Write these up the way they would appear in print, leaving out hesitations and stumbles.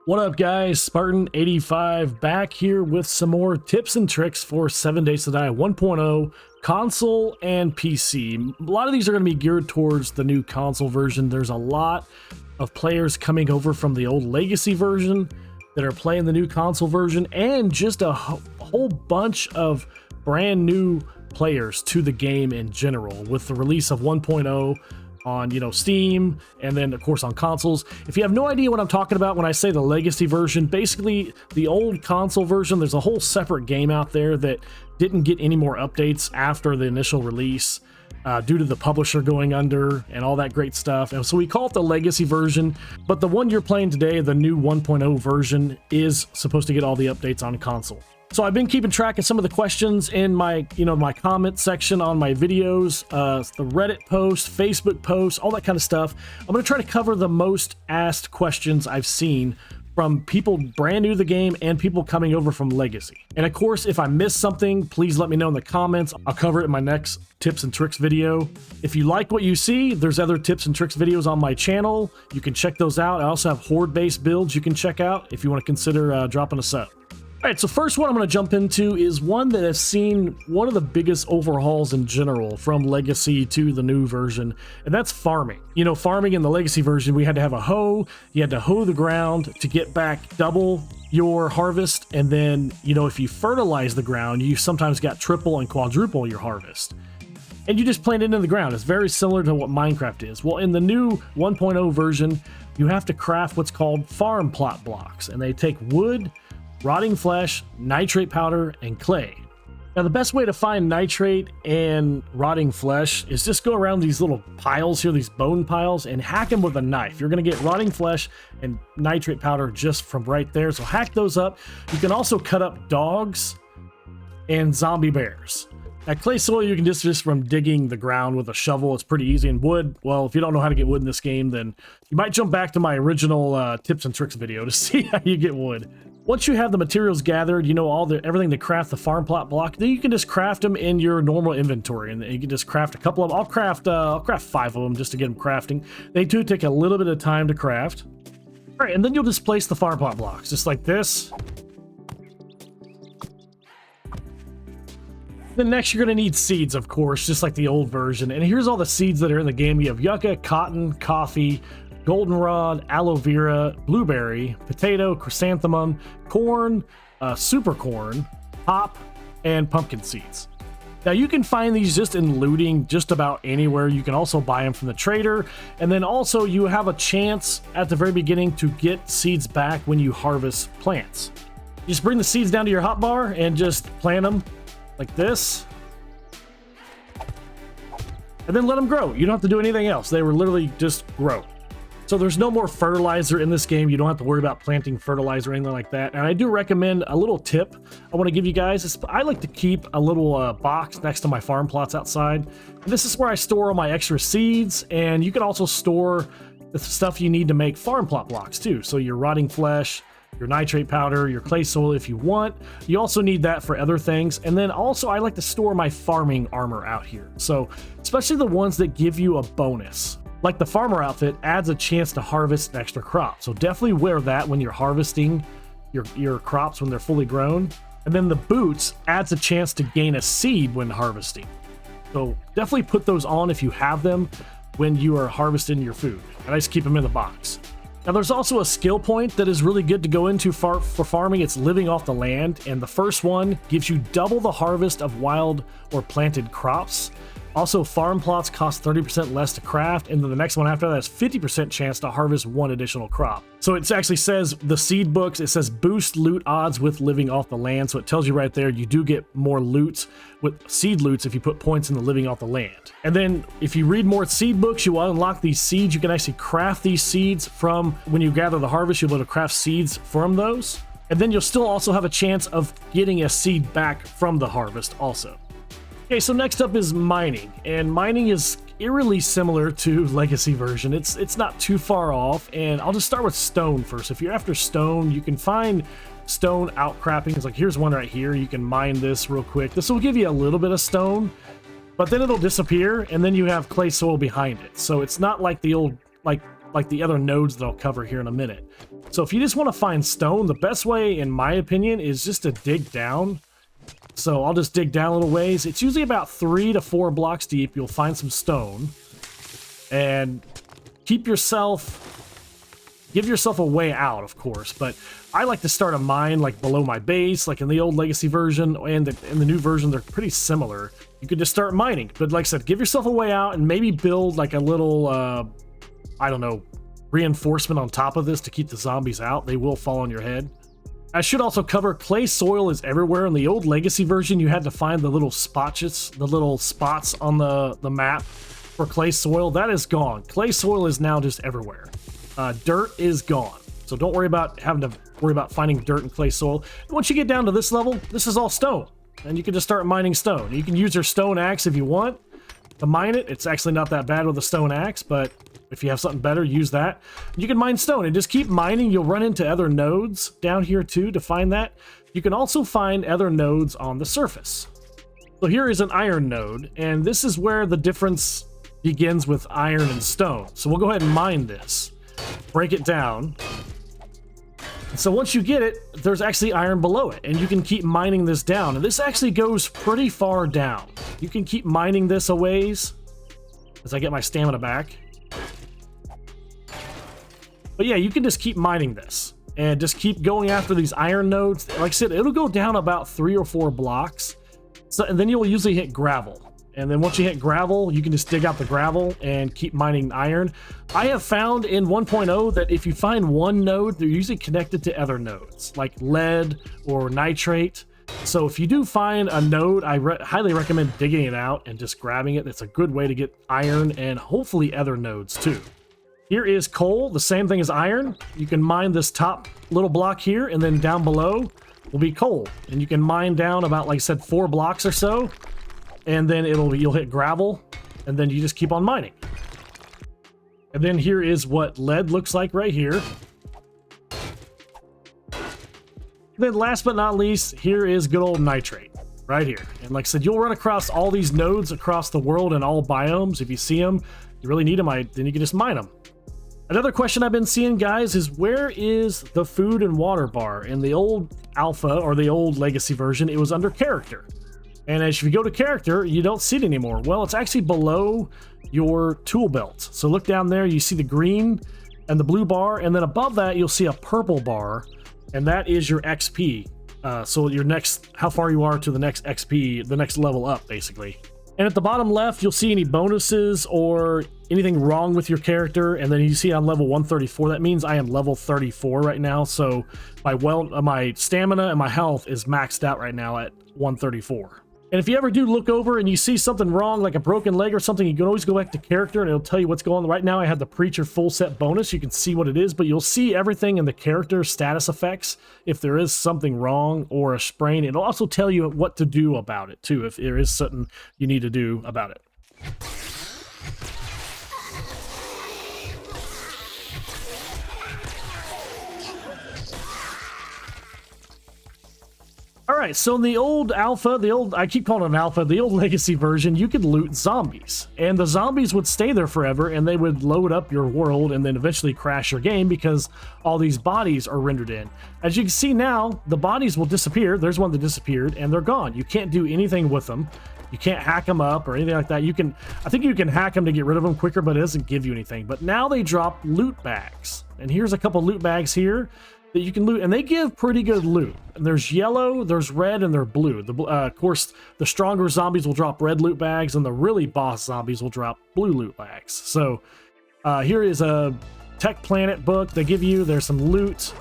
What up guys, Spartan85 back here with some more tips and tricks for 7 Days to Die 1.0 console and PC. A lot of these are going to be geared towards the new console version. There's a lot of players coming over from the old legacy version that are playing the new console version, and just a whole bunch of brand new players to the game in general with the release of 1.0 on Steam, and then of course on consoles. If you have no idea what I'm talking about when I say the legacy version, basically the old console version, there's a whole separate game out there that didn't get any more updates after the initial release due to the publisher going under and all that great stuff. And so we call it the legacy version, but the one you're playing today, the new 1.0 version, is supposed to get all the updates on console. So I've been keeping track of some of the questions in my, my comment section on my videos, the Reddit post, Facebook posts, all that kind of stuff. I'm going to try to cover the most asked questions I've seen from people brand new to the game and people coming over from Legacy. And of course, if I miss something, please let me know in the comments. I'll cover it in my next tips and tricks video. If you like what you see, there's other tips and tricks videos on my channel. You can check those out. I also have horde-based builds you can check out if you want to consider dropping a sub. All right, so first one I'm going to jump into is one that has seen one of the biggest overhauls in general from Legacy to the new version, and that's farming. Farming in the Legacy version, we had to have a hoe. You had to hoe the ground to get back double your harvest, and then, if you fertilize the ground, you sometimes got triple and quadruple your harvest. And you just plant it into the ground. It's very similar to what Minecraft is. Well, in the new 1.0 version, you have to craft what's called farm plot blocks, and they take wood, rotting flesh, nitrate powder, and clay. Now, the best way to find nitrate and rotting flesh is just go around these little piles here, these bone piles, and hack them with a knife. You're going to get rotting flesh and nitrate powder just from right there, so hack those up. You can also cut up dogs and zombie bears. Now, clay soil, you can just from digging the ground with a shovel. It's pretty easy. And wood, well, if you don't know how to get wood in this game, then you might jump back to my original tips and tricks video to see how you get wood. Once you have the materials gathered, everything to craft the farm plot block, then you can just craft them in your normal inventory, and you can just craft a couple of them. I'll craft 5 of them just to get them crafting. They do take a little bit of time to craft. All right, and then you'll just place the farm plot blocks just like this. Then next you're going to need seeds, of course, just like the old version. And here's all the seeds that are in the game. You have yucca, cotton, coffee, goldenrod, aloe vera, blueberry, potato, chrysanthemum, corn, super corn, hop, and pumpkin seeds. Now you can find these just in looting just about anywhere. You can also buy them from the trader, and then also you have a chance at the very beginning to get seeds back when you harvest plants. You just bring the seeds down to your hotbar and just plant them like this, and then let them grow. You don't have to do anything else. They will literally just grow. So there's no more fertilizer in this game. You don't have to worry about planting fertilizer or anything like that. And I do recommend a little tip I want to give you guys. I like to keep a little box next to my farm plots outside. And this is where I store all my extra seeds, and you can also store the stuff you need to make farm plot blocks too. So your rotting flesh, your nitrate powder, your clay soil if you want. You also need that for other things. And then also I like to store my farming armor out here. So especially the ones that give you a bonus. Like the farmer outfit adds a chance to harvest an extra crop. So definitely wear that when you're harvesting your crops when they're fully grown. And then the boots adds a chance to gain a seed when harvesting. So definitely put those on if you have them when you are harvesting your food. And I just keep them in the box. Now there's also a skill point that is really good to go into for farming. It's living off the land, and the first one gives you double the harvest of wild or planted crops. Also, farm plots cost 30% less to craft, and then the next one after that has 50% chance to harvest one additional crop. So it actually says, the seed books, it says boost loot odds with living off the land. So it tells you right there, you do get more loot with seed loots if you put points in the living off the land. And then if you read more seed books, you will unlock these seeds. You can actually craft these seeds from when you gather the harvest. You'll be able to craft seeds from those. And then you'll still also have a chance of getting a seed back from the harvest also. Okay, so next up is mining, and mining is eerily similar to Legacy version. It's not too far off, and I'll just start with stone first. If you're after stone, you can find stone outcroppings. Like here's one right here. You can mine this real quick. This will give you a little bit of stone, but then it'll disappear, and then you have clay soil behind it. So it's not like the old like the other nodes that I'll cover here in a minute. So if you just want to find stone, the best way, in my opinion, is just to dig down. So I'll just dig down a little ways. It's usually about 3 to 4 blocks deep. You'll find some stone. And give yourself a way out, of course. But I like to start a mine like below my base, like in the old Legacy version, and in the new version, they're pretty similar. You could just start mining. But like I said, give yourself a way out and maybe build like a little, I don't know, reinforcement on top of this to keep the zombies out. They will fall on your head. I should also cover clay soil is everywhere. In the old Legacy version, you had to find the little spots on the map for clay soil. That is gone. Clay soil is now just everywhere. Dirt is gone. So don't worry about having to worry about finding dirt and clay soil. Once you get down to this level, this is all stone. And you can just start mining stone. You can use your stone axe if you want to mine it. It's actually not that bad with a stone axe, but if you have something better, use that. You can mine stone and just keep mining. You'll run into other nodes down here too to find that. You can also find other nodes on the surface. So here is an iron node, and this is where the difference begins with iron and stone. So we'll go ahead and mine this. Break it down. And so once you get it, there's actually iron below it, and you can keep mining this down. And this actually goes pretty far down. You can keep mining this a ways as I get my stamina back. But yeah, you can just keep mining this and just keep going after these iron nodes. Like I said, it'll go down about 3 or 4 blocks. So, and then you'll usually hit gravel. And then once you hit gravel, you can just dig out the gravel and keep mining iron. I have found in 1.0 that if you find one node, they're usually connected to other nodes, like lead or nitrate. So if you do find a node, I highly recommend digging it out and just grabbing it. It's a good way to get iron and hopefully other nodes too. Here is coal, the same thing as iron. You can mine this top little block here, and then down below will be coal. And you can mine down about, like I said, 4 blocks or so. And then you'll hit gravel, and then you just keep on mining. And then here is what lead looks like right here. And then last but not least, here is good old nitrate right here. And like I said, you'll run across all these nodes across the world in all biomes. If you see them, you really need them, then you can just mine them. Another question I've been seeing, guys, is where is the food and water bar? In the old alpha or the old legacy version, it was under character. And as you go to character, you don't see it anymore. Well, it's actually below your tool belt. So look down there, you see the green and the blue bar, and then above that, you'll see a purple bar, and that is your XP. So your next, how far you are to the next XP, the next level up, basically. And at the bottom left, you'll see any bonuses or anything wrong with your character. And then you see on level 134, that means I am level 34 right now. So my stamina and my health is maxed out right now at 134. And if you ever do look over and you see something wrong, like a broken leg or something, you can always go back to character and it'll tell you what's going on. Right now I have the Preacher full set bonus. You can see what it is, but you'll see everything in the character status effects. If there is something wrong or a sprain, it'll also tell you what to do about it too, if there is something you need to do about it. All right, so in the old alpha, I keep calling it an alpha, the old legacy version, you could loot zombies. And the zombies would stay there forever, and they would load up your world and then eventually crash your game because all these bodies are rendered in. As you can see now, the bodies will disappear. There's one that disappeared, and they're gone. You can't do anything with them. You can't hack them up or anything like that. I think you can hack them to get rid of them quicker, but it doesn't give you anything. But now they drop loot bags. And here's a couple loot bags here that you can loot, and they give pretty good loot. And there's yellow, there's red, and they're blue. Of course, the stronger zombies will drop red loot bags, and the really boss zombies will drop blue loot bags. So here is a Tech Planet book they give you. There's some loot,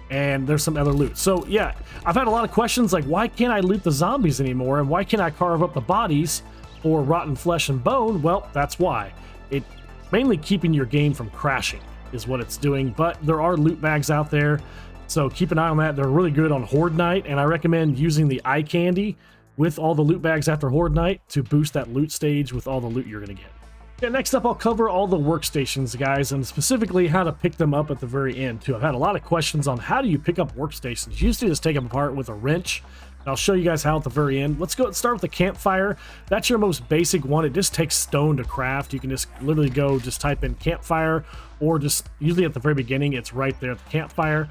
and there's some other loot. So yeah, I've had a lot of questions like, why can't I loot the zombies anymore, and why can't I carve up the bodies for rotten flesh and bone? Well, that's why. It's mainly keeping your game from crashing is what it's doing, but there are loot bags out there, so keep an eye on that. They're really good on Horde Night, and I recommend using the eye candy with all the loot bags after Horde Night to boost that loot stage with all the loot you're going to get. Okay, next up, I'll cover all the workstations, guys, and specifically how to pick them up at the very end, too. I've had a lot of questions on how do you pick up workstations. You used to just take them apart with a wrench, I'll show you guys how at the very end. Let's go and start with the campfire. That's your most basic one. It just takes stone to craft. You can just literally go just type in campfire, or just usually at the very beginning, it's right there at the campfire.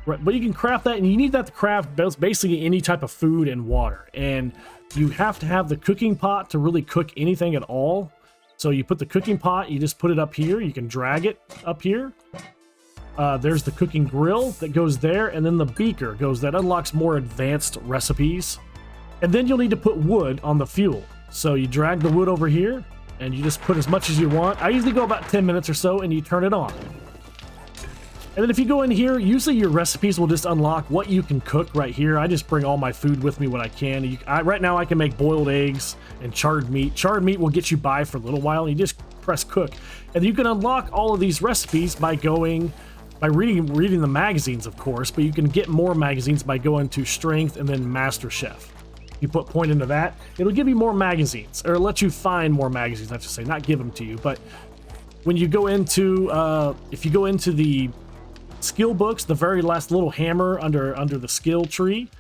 Right, but you can craft that, and you need that to craft basically any type of food and water. And you have to have the cooking pot to really cook anything at all. So you put the cooking pot, you just put it up here. You can drag it up here. There's the cooking grill that goes there, and then the beaker goes, that unlocks more advanced recipes. And then you'll need to put wood on the fuel. So you drag the wood over here, and you just put as much as you want. I usually go about 10 minutes or so, and you turn it on. And then if you go in here, usually your recipes will just unlock what you can cook right here. I just bring all my food with me when I can. Right now I can make boiled eggs and charred meat. Charred meat will get you by for a little while, and you just press cook. And you can unlock all of these recipes by reading the magazines, of course, but you can get more magazines by going to Strength and then Master Chef. You put point into that, it'll give you more magazines, or let you find more magazines, I should say, not give them to you. But when you go into, if you go into the skill books, the very last little hammer under the skill tree,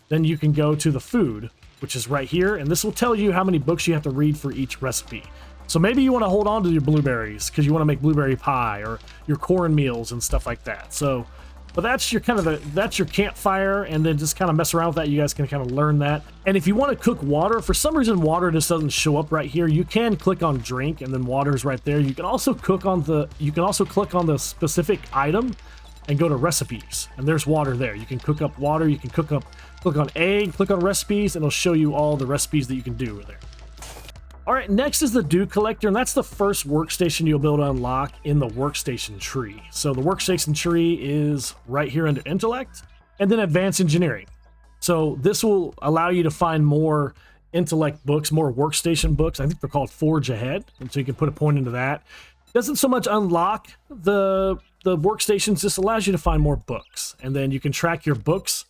then you can go to the food, which is right here, and this will tell you how many books you have to read for each recipe. So maybe you want to hold on to your blueberries because you want to make blueberry pie, or your cornmeals and stuff like that. So, but that's your that's your campfire, and then just kind of mess around with that. You guys can kind of learn that. And if you want to cook water, for some reason water just doesn't show up right here, you can click on drink, and then water is right there. You can also click on the specific item and go to recipes, and there's water there. You can cook up water, you can click on egg, click on recipes, and it'll show you all the recipes that you can do there. All right, next is the dew collector, and that's the first workstation you'll be able to unlock in the workstation tree. So the workstation tree is right here under intellect, and then advanced engineering. So this will allow you to find more intellect books, more workstation books. I think they're called Forge Ahead, and so you can put a point into that. Doesn't so much unlock the workstations, just allows you to find more books, and then you can track your books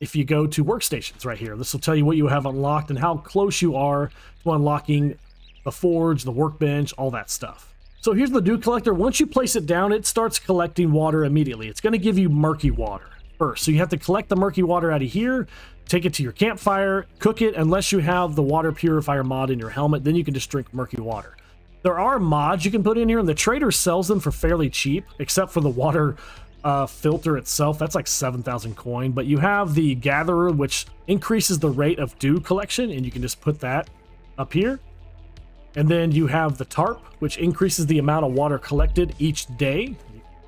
if you go to workstations right here. This will tell you what you have unlocked and how close you are to unlocking the forge, the workbench, all that stuff. So here's the dew collector. Once you place it down, it starts collecting water immediately. It's going to give you murky water first, so you have to collect the murky water out of here, take it to your campfire, cook it. Unless you have the water purifier mod in your helmet, then you can just drink murky water. There are mods you can put in here, and the trader sells them for fairly cheap, except for the water filter itself. That's like 7,000 coin. But you have the gatherer, which increases the rate of dew collection, and you can just put that up here. And then you have the tarp, which increases the amount of water collected each day.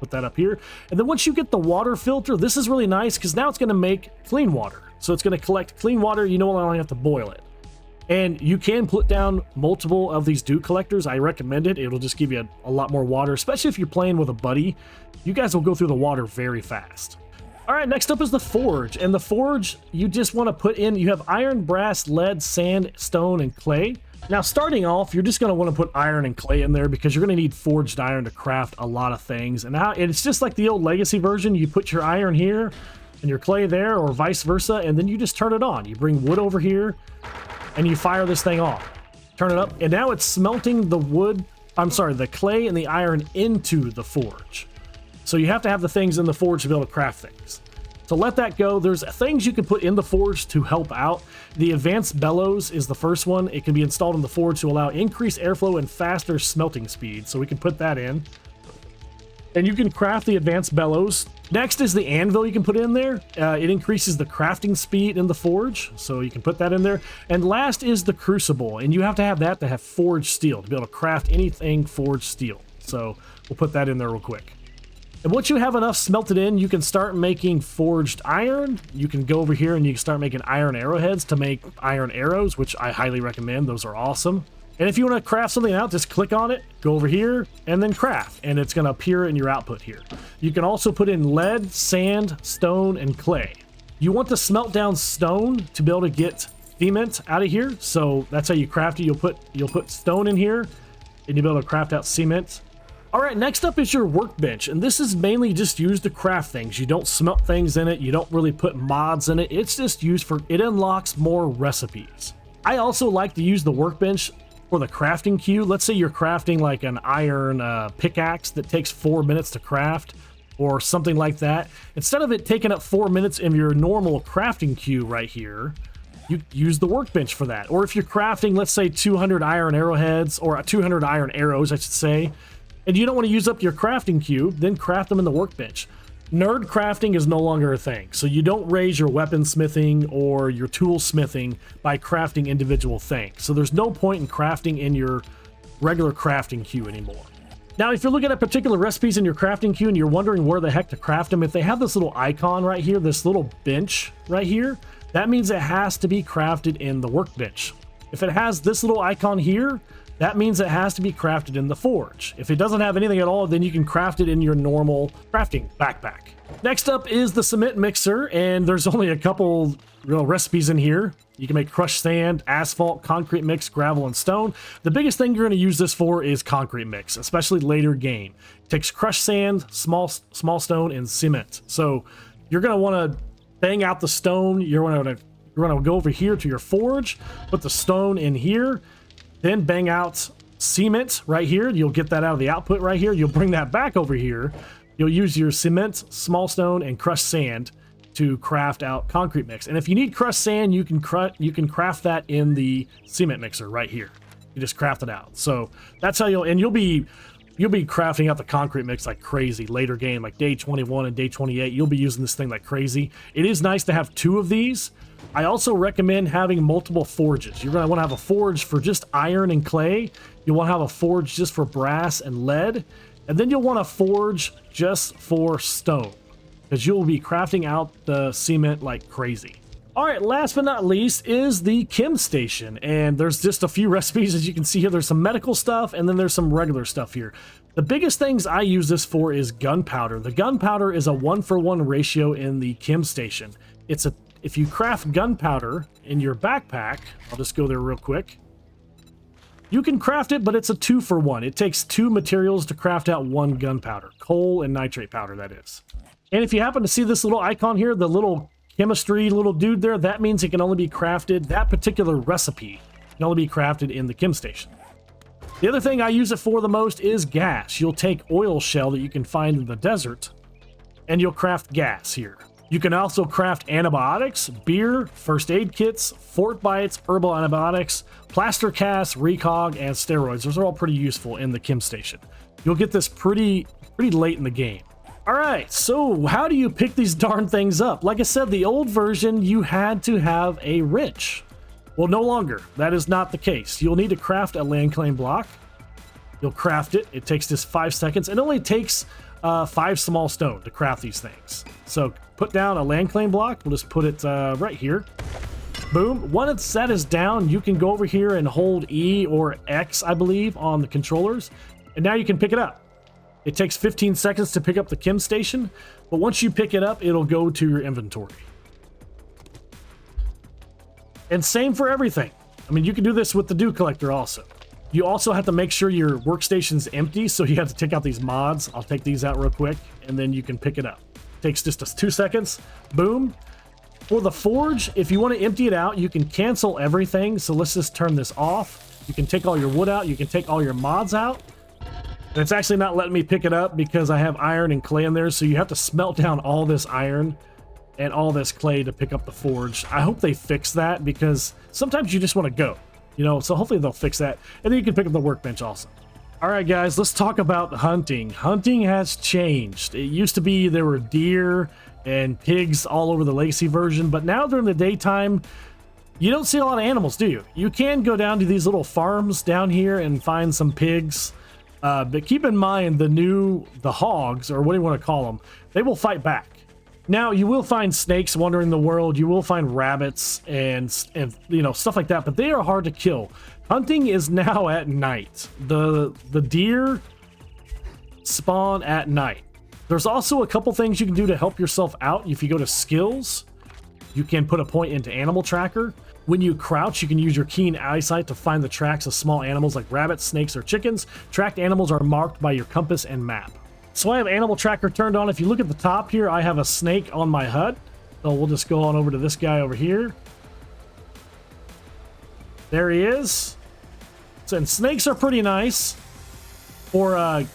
Put that up here. And then once you get the water filter, this is really nice because now it's going to make clean water. So it's going to collect clean water. You no longer have to boil it. And you can put down multiple of these dew collectors. I recommend it. It'll just give you a lot more water, especially if you're playing with a buddy. You guys will go through the water very fast. All right, next up is the forge. And the forge, you just want to put in, you have iron, brass, lead, sand, stone, and clay. Now, starting off, you're just going to want to put iron and clay in there because you're going to need forged iron to craft a lot of things. And it's just like the old legacy version. You put your iron here and your clay there, or vice versa, and then you just turn it on. You bring wood over here, and you fire this thing off. Turn it up, and now it's smelting the clay and the iron into the forge. So you have to have the things in the forge to be able to craft things. So let that go. There's things you can put in the forge to help out. The advanced bellows is the first one. It can be installed in the forge to allow increased airflow and faster smelting speed. So we can put that in. And you can craft the advanced bellows. Next is the anvil you can put in there. It increases the crafting speed in the forge, so you can put that in there. And last is the crucible, and you have to have that to have forged steel, to be able to craft anything forged steel. So we'll put that in there real quick. And once you have enough smelted in, you can start making forged iron. You can go over here and you can start making iron arrowheads to make iron arrows, which I highly recommend. Those are awesome. And if you want to craft something out, just click on it, go over here, and then craft, and it's going to appear in your output here. You can also put in lead, sand, stone, and clay. You want to smelt down stone to be able to get cement out of here, so that's how you craft it. You'll put stone in here, and you'll be able to craft out cement. All right, next up is your workbench, and this is mainly just used to craft things. You don't smelt things in it. You don't really put mods in it. It's just used for, it unlocks more recipes. I also like to use the workbench for the crafting queue. Let's say you're crafting like an iron pickaxe that takes 4 minutes to craft, or something like that, instead of it taking up 4 minutes in your normal crafting queue right here, you use the workbench for that. Or if you're crafting, let's say 200 iron arrowheads, or 200 iron arrows, I should say, and you don't want to use up your crafting queue, then craft them in the workbench. Nerd crafting is no longer a thing, so you don't raise your weapon smithing or your tool smithing by crafting individual things. So there's no point in crafting in your regular crafting queue anymore. Now, if you're looking at particular recipes in your crafting queue and you're wondering where the heck to craft them, if they have this little icon right here, this little bench right here, that means it has to be crafted in the workbench. If it has this little icon here, that means it has to be crafted in the forge. If it doesn't have anything at all, then you can craft it in your normal crafting backpack. Next up is the cement mixer, and there's only a couple real recipes in here. You can make crushed sand, asphalt, concrete mix, gravel, and stone. The biggest thing you're going to use this for is concrete mix, especially later game. It takes crushed sand, small stone, and cement. So you're going to want to bang out the stone. You're going to go over here to your forge, put the stone in here, then bang out cement right here. You'll get that out of the output right here. You'll bring that back over here. You'll use your cement, small stone, and crushed sand to craft out concrete mix. And if you need crushed sand, you can craft that in the cement mixer right here. You just craft it out. So that's how you'll be crafting out the concrete mix like crazy later game, like day 21 and day 28. You'll be using this thing like crazy. It is nice to have 2 of these. I also recommend having multiple forges. You're going to want to have a forge for just iron and clay. You'll want to have a forge just for brass and lead. And then you'll want a forge just for stone, because you'll be crafting out the cement like crazy. All right, last but not least is the chem station. And there's just a few recipes, as you can see here. There's some medical stuff, and then there's some regular stuff here. The biggest things I use this for is gunpowder. The gunpowder is a 1-for-1 ratio in the chem station. If you craft gunpowder in your backpack, I'll just go there real quick. You can craft it, but it's a 2-for-1. It takes 2 materials to craft out 1 gunpowder. Coal and nitrate powder, that is. And if you happen to see this little icon here, the little chemistry little dude there, that means it can only be crafted, that particular recipe can only be crafted in the chem station. The other thing I use it for the most is gas. You'll take oil shell that you can find in the desert, and you'll craft gas here. You can also craft antibiotics, beer, first aid kits, fort bites, herbal antibiotics, plaster casts, recog, and steroids. Those are all pretty useful in the chem station. You'll get this pretty late in the game. All right, so how do you pick these darn things up? Like I said, the old version, you had to have a wrench. Well, no longer. That is not the case. You'll need to craft a land claim block. You'll craft it. It takes just 5 seconds. It only takes 5 small stone to craft these things. So put down a land claim block. We'll just put it right here. Boom. Once that is down, you can go over here and hold E or X, I believe, on the controllers. And now you can pick it up. It takes 15 seconds to pick up the chem station, but once you pick it up, it'll go to your inventory. And same for everything. I mean, you can do this with the dew collector also. You also have to make sure your workstation's empty, so you have to take out these mods. I'll take these out real quick, and then you can pick it up. Takes just 2 seconds. Boom. For the forge, if you want to empty it out, you can cancel everything. So let's just turn this off. You can take all your wood out. You can take all your mods out. And it's actually not letting me pick it up because I have iron and clay in there. So you have to smelt down all this iron and all this clay to pick up the forge. I hope they fix that, because sometimes you just want to go, you know, so hopefully they'll fix that. And then you can pick up the workbench also. All right, guys, let's talk about hunting. Hunting has changed. It used to be there were deer and pigs all over the Legacy version, but now during the daytime, you don't see a lot of animals, do you? You can go down to these little farms down here and find some pigs. But keep in mind, the hogs, or what do you want to call them, they will fight back. Now, you will find snakes wandering the world. You will find rabbits and you know, stuff like that, but they are hard to kill. Hunting is now at night. The deer spawn at night. There's also a couple things you can do to help yourself out. If you go to skills, you can put a point into animal tracker. When you crouch, you can use your keen eyesight to find the tracks of small animals like rabbits, snakes, or chickens. Tracked animals are marked by your compass and map. So I have animal tracker turned on. If you look at the top here, I have a snake on my HUD. So we'll just go on over to this guy over here. There he is. So, and snakes are pretty nice for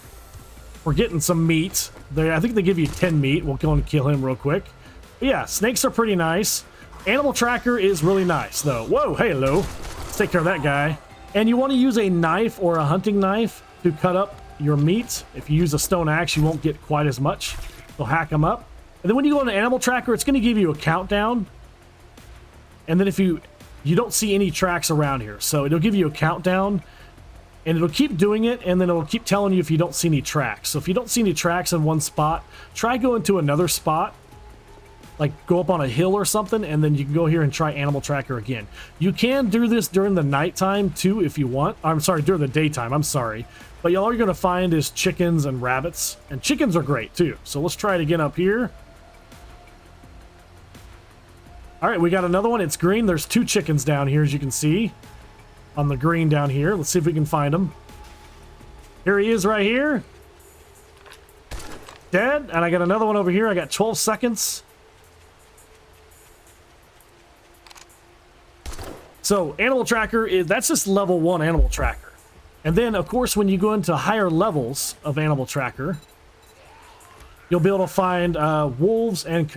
getting some meat. I think they give you 10 meat. We'll go and kill him real quick. But yeah, snakes are pretty nice. Animal tracker is really nice, though. Whoa, hey, hello. Let's take care of that guy. And you want to use a knife or a hunting knife to cut up your meat. If you use a stone axe, you won't get quite as much. So hack them up. And then when you go on an animal tracker, it's going to give you a countdown. And then if you don't see any tracks around here, so it'll give you a countdown. And it'll keep doing it, and then it'll keep telling you if you don't see any tracks. So if you don't see any tracks in one spot, try going to another spot. Like go up on a hill or something, and then you can go here and try animal tracker again. You can do this during the nighttime too if you want. I'm sorry, during the daytime, I'm sorry. But all you're going to find is chickens and rabbits. And chickens are great too. So let's try it again up here. All right, we got another one. It's green. There's 2 chickens down here, as you can see. On the green down here. Let's see if we can find him. Here he is right here. Dead. And I got another one over here. I got 12 seconds. So animal tracker, that's just level 1 animal tracker. And then, of course, when you go into higher levels of animal tracker, you'll be able to find wolves and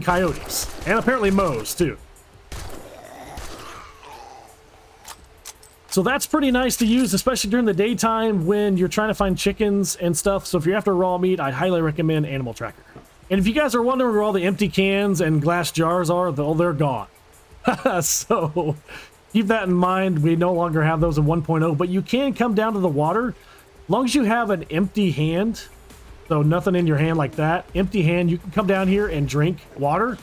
coyotes. And apparently mows, too. So that's pretty nice to use, especially during the daytime when you're trying to find chickens and stuff. So if you're after raw meat, I highly recommend Animal Tracker. And if you guys are wondering where all the empty cans and glass jars are, they're gone. So keep that in mind. We no longer have those in 1.0, but you can come down to the water. As long as you have an empty hand, so nothing in your hand like that, empty hand, you can come down here and drink water.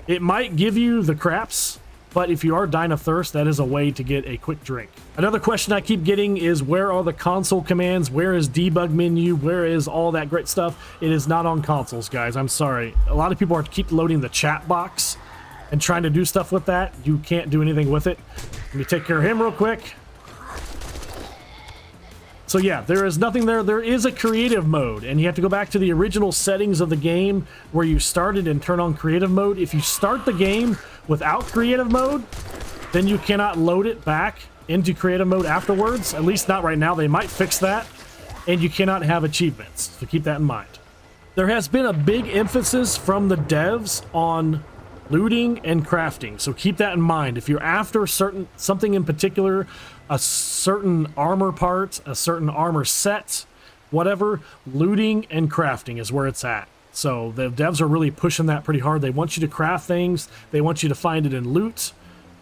It might give you the craps, but if you are dying of thirst, that is a way to get a quick drink. Another question I keep getting is, where are the console commands? Where is debug menu? Where is all that great stuff? It is not on consoles, guys. I'm sorry. A lot of people keep loading the chat box and trying to do stuff with that. You can't do anything with it. Let me take care of him real quick. So yeah, there is nothing there. There is a creative mode, and you have to go back to the original settings of the game where you started and turn on creative mode. If you start the game without creative mode, then you cannot load it back into creative mode afterwards. At least not right now. They might fix that. And you cannot have achievements, so keep that in mind. There has been a big emphasis from the devs on looting and crafting, so keep that in mind. If you're after something in particular, a certain armor part, a certain armor set, whatever, looting and crafting is where it's at. So the devs are really pushing that pretty hard. They want you to craft things. They want you to find it in loot.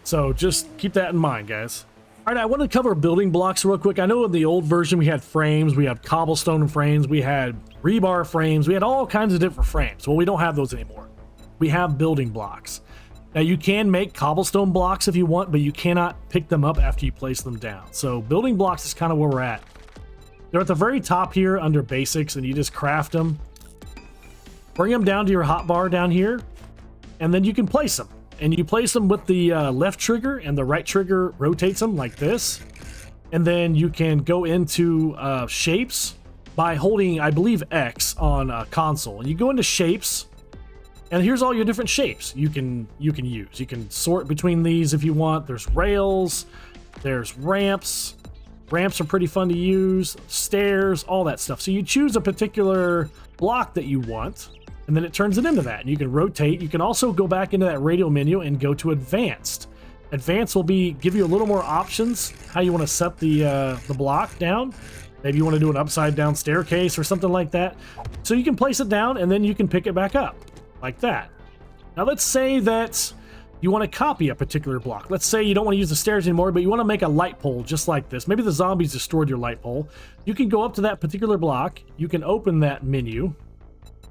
So just keep that in mind, guys. All right, I want to cover building blocks real quick. I know in the old version we had frames, we had cobblestone frames, we had rebar frames, we had all kinds of different frames. Well, we don't have those anymore. We have building blocks. Now you can make cobblestone blocks if you want, but you cannot pick them up after you place them down. So building blocks is kind of where we're at. They're at the very top here under basics, and you just craft them. Bring them down to your hotbar down here, and then you can place them. And you place them with the left trigger, and the right trigger rotates them like this. And then you can go into shapes by holding, I believe, X on console. And you go into shapes, and here's all your different shapes you can use. You can sort between these if you want. There's rails, there's ramps. Ramps are pretty fun to use, stairs, all that stuff. So you choose a particular block that you want, and then it turns it into that. And you can rotate. You can also go back into that radial menu and go to advanced. Advanced will give you a little more options how you want to set the block down. Maybe you want to do an upside down staircase or something like that. So you can place it down, and then you can pick it back up like that. Now let's say that you want to copy a particular block. Let's say you don't want to use the stairs anymore, but you want to make a light pole just like this. Maybe the zombies destroyed your light pole. You can go up to that particular block, you can open that menu,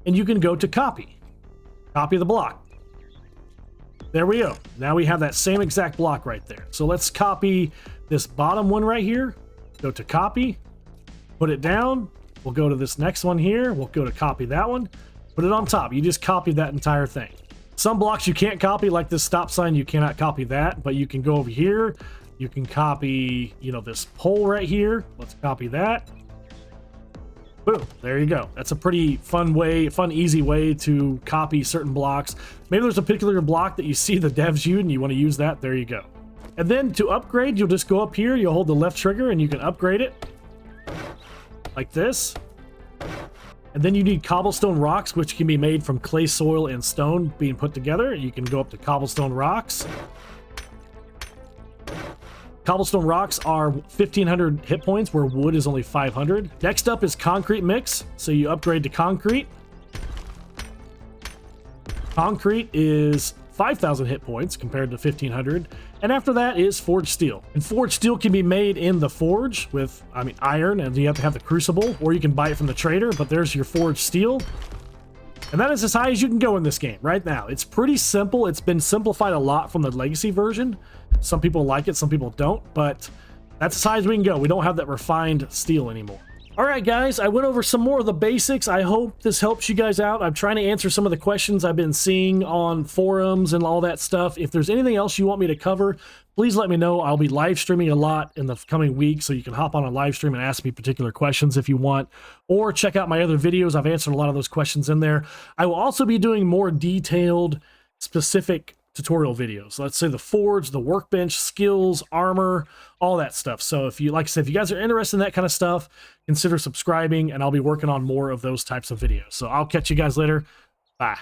and you can go to copy. Copy the block. There we go. Now we have that same exact block right there. So let's copy this bottom one right here. Go to copy, put it down. We'll go to this next one here. We'll go to copy that one. Put it on top. You just copied that entire thing. Some blocks you can't copy, like this stop sign, you cannot copy that, but you can go over here. You can copy, this pole right here. Let's copy that. Boom, there you go. That's a pretty fun, easy way to copy certain blocks. Maybe there's a particular block that you see the devs use and you want to use that. There you go. And then to upgrade, you'll just go up here, you'll hold the left trigger and you can upgrade it like this. And then you need cobblestone rocks, which can be made from clay, soil, and stone being put together. You can go up to cobblestone rocks. Cobblestone rocks are 1,500 hit points, where wood is only 500. Next up is concrete mix, so you upgrade to concrete. Concrete is 5,000 hit points compared to 1,500. And after that is forged steel. And forged steel can be made in the forge with, iron, and you have to have the crucible, or you can buy it from the trader, but there's your forged steel. And that is as high as you can go in this game right now. It's pretty simple. It's been simplified a lot from the legacy version. Some people like it, some people don't, but that's as high as we can go. We don't have that refined steel anymore. All right, guys, I went over some more of the basics. I hope this helps you guys out. I'm trying to answer some of the questions I've been seeing on forums and all that stuff. If there's anything else you want me to cover, please let me know. I'll be live streaming a lot in the coming week, so you can hop on a live stream and ask me particular questions if you want, or check out my other videos. I've answered a lot of those questions in there. I will also be doing more detailed, specific tutorial videos. Let's say the forge, the workbench, skills, armor, all that stuff. So if you, like I said, if you guys are interested in that kind of stuff, consider subscribing, and I'll be working on more of those types of videos. So I'll catch you guys later. Bye.